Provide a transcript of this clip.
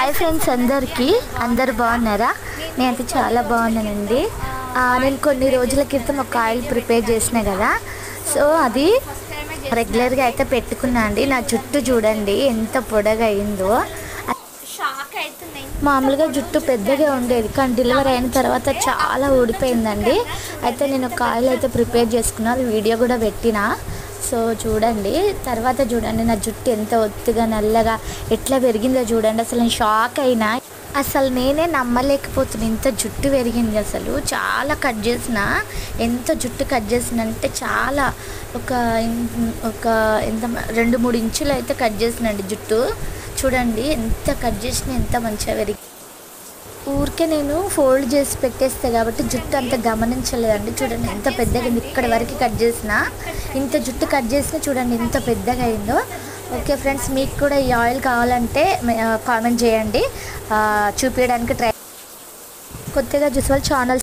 Hi friends, అందరు బాగున్నారా? నేనైతే చాలా బాగున్నానండి. నేను కొన్ని రోజుల క్రితం ఒక ఆయిల్ ప్రిపేర్ చేసిన కదా, సో అది రెగ్యులర్గా అయితే పెట్టుకున్నా అండి. నా జుట్టు చూడండి ఎంత పొడగా అయిందో. మామూలుగా జుట్టు పెద్దగా ఉండేది, కానీ డెలివరీ అయిన తర్వాత చాలా ఊడిపోయిందండి. అయితే నేను ఒక ఆయిల్ అయితే ప్రిపేర్ చేసుకున్నాను, వీడియో కూడా పెట్టిన. సో చూడండి, తర్వాత చూడండి నా జుట్టు ఎంత ఒత్తుగా నల్లగా ఎట్లా పెరిగిందో చూడండి. అసలు నేను షాక్ అయినా, అసలు నేనే నమ్మలేకపోతున్నాను. ఇంత జుట్టు పెరిగింది, అసలు చాలా కట్ చేసిన. ఎంత జుట్టు కట్ చేసిన అంటే చాలా ఒక ఎంత 2-3 ఇంచులు అయితే కట్ చేసినండి జుట్టు. చూడండి ఎంత కట్ చేసినా ఎంత మంచిగా పెరిగి. ఊరికే నేను ఫోల్డ్ చేసి పెట్టేస్తే కాబట్టి జుట్టు అంత గమనించలేదండి. చూడండి ఎంత పెద్దగా అయింది, ఇక్కడ వరకు కట్ చేసిన. ఇంత జుట్టు కట్ చేసినా చూడండి ఎంత పెద్దగా అయిందో. ఓకే ఫ్రెండ్స్, మీకు కూడా ఈ ఆయిల్ కావాలంటే కామెంట్ చేయండి, చూపించడానికి ట్రై. కొత్తగా చూసే వాళ్ళు ఛానల్